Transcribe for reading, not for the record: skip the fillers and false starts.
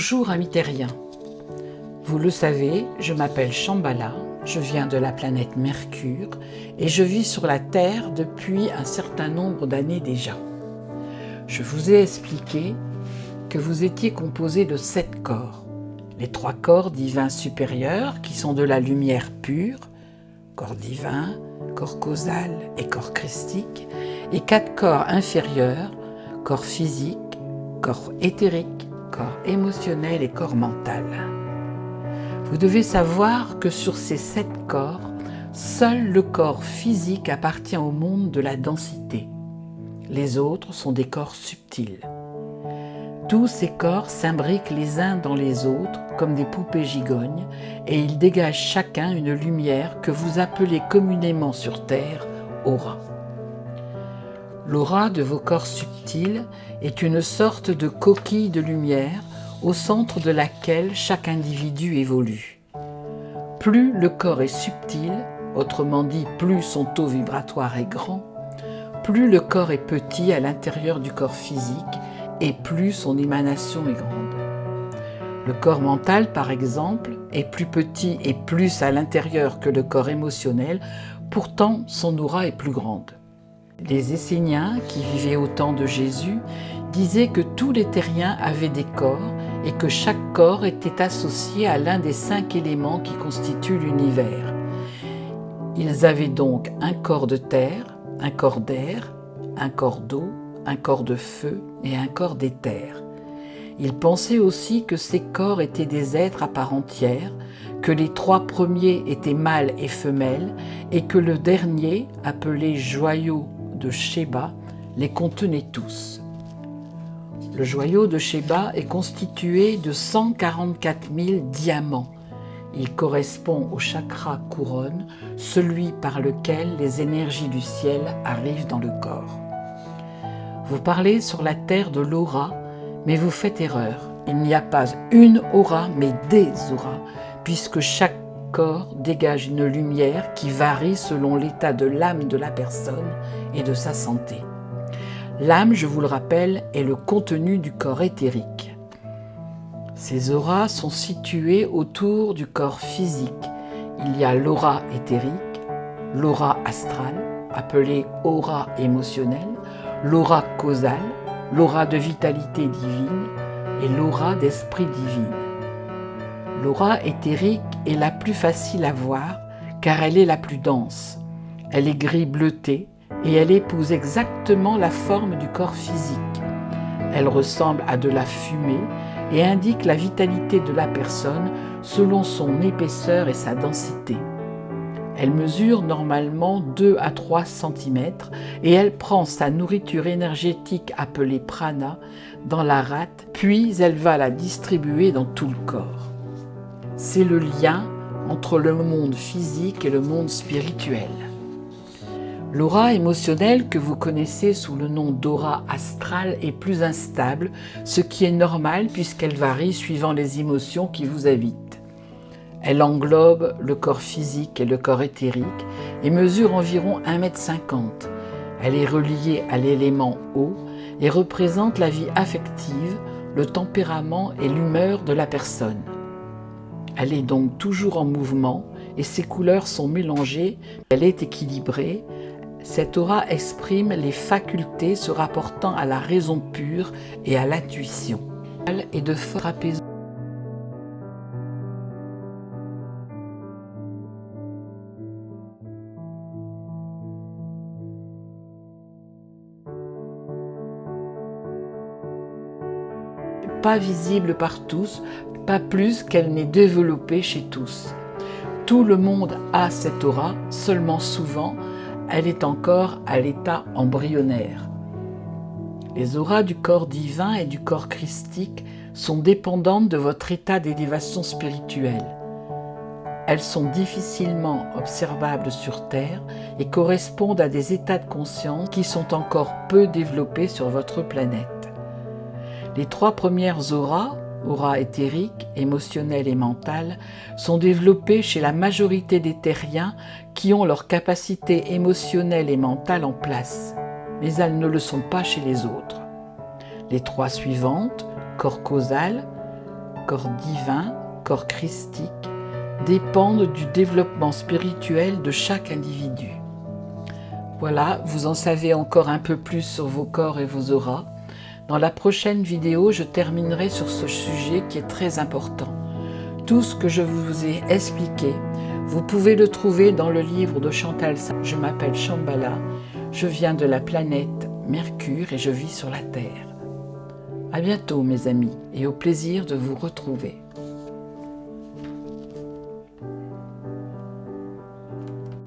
Bonjour amis terriens, vous le savez, je m'appelle Shambhala, je viens de la planète Mercure et je vis sur la Terre depuis un certain nombre d'années déjà. Je vous ai expliqué que vous étiez composé de 7 corps. Les 3 corps divins supérieurs qui sont de la lumière pure, corps divin, corps causal et corps christique, et 4 corps inférieurs, corps physique, corps éthérique, corps émotionnel et corps mental. Vous devez savoir que sur ces 7 corps, seul le corps physique appartient au monde de la densité. Les autres sont des corps subtils. Tous ces corps s'imbriquent les uns dans les autres comme des poupées gigognes et ils dégagent chacun une lumière que vous appelez communément sur Terre aura. L'aura de vos corps subtils est une sorte de coquille de lumière au centre de laquelle chaque individu évolue. Plus le corps est subtil, autrement dit plus son taux vibratoire est grand, plus le corps est petit à l'intérieur du corps physique et plus son émanation est grande. Le corps mental, par exemple, est plus petit et plus à l'intérieur que le corps émotionnel, pourtant son aura est plus grande. Les Esséniens, qui vivaient au temps de Jésus, disaient que tous les terriens avaient des corps et que chaque corps était associé à l'un des 5 éléments qui constituent l'univers. Ils avaient donc un corps de terre, un corps d'air, un corps d'eau, un corps de feu et un corps d'éther. Ils pensaient aussi que ces corps étaient des êtres à part entière, que les 3 premiers étaient mâles et femelles et que le dernier, appelé joyau de Sheba, les contenait tous. Le joyau de Sheba est constitué de 144 000 diamants. Il correspond au chakra couronne, celui par lequel les énergies du ciel arrivent dans le corps. Vous parlez sur la terre de l'aura, mais vous faites erreur. Il n'y a pas une aura, mais des auras, puisque chaque corps dégage une lumière qui varie selon l'état de l'âme de la personne et de sa santé. L'âme, je vous le rappelle, est le contenu du corps éthérique. Ces auras sont situées autour du corps physique. Il y a l'aura éthérique, l'aura astrale, appelée aura émotionnelle, l'aura causale, l'aura de vitalité divine et l'aura d'esprit divine. L'aura éthérique est la plus facile à voir car elle est la plus dense. Elle est gris bleuté et elle épouse exactement la forme du corps physique. Elle ressemble à de la fumée et indique la vitalité de la personne selon son épaisseur et sa densité. Elle mesure normalement 2 à 3 cm et elle prend sa nourriture énergétique appelée prana dans la rate, puis elle va la distribuer dans tout le corps. C'est le lien entre le monde physique et le monde spirituel. L'aura émotionnelle que vous connaissez sous le nom d'aura astrale est plus instable, ce qui est normal puisqu'elle varie suivant les émotions qui vous habitent. Elle englobe le corps physique et le corps éthérique et mesure environ 1,50 m. Elle est reliée à l'élément eau et représente la vie affective, le tempérament et l'humeur de la personne. Elle est donc toujours en mouvement et ses couleurs sont mélangées, elle est équilibrée. Cette aura exprime les facultés se rapportant à la raison pure et à l'intuition. Elle est de fort apaisement. Pas visible par tous, pas plus qu'elle n'est développée chez tous. Tout le monde a cette aura, seulement souvent, elle est encore à l'état embryonnaire. Les auras du corps divin et du corps christique sont dépendantes de votre état d'élévation spirituelle. Elles sont difficilement observables sur Terre et correspondent à des états de conscience qui sont encore peu développés sur votre planète. Les 3 premières auras, aura éthérique, émotionnelle et mentale, sont développées chez la majorité des terriens qui ont leur capacité émotionnelle et mentale en place, mais elles ne le sont pas chez les autres. Les 3 suivantes, corps causal, corps divin, corps christique, dépendent du développement spirituel de chaque individu. Voilà, vous en savez encore un peu plus sur vos corps et vos auras. Dans la prochaine vidéo, je terminerai sur ce sujet qui est très important. Tout ce que je vous ai expliqué, vous pouvez le trouver dans le livre de Chantal. Je m'appelle Shambhala, je viens de la planète Mercure et je vis sur la Terre. À bientôt mes amis et au plaisir de vous retrouver.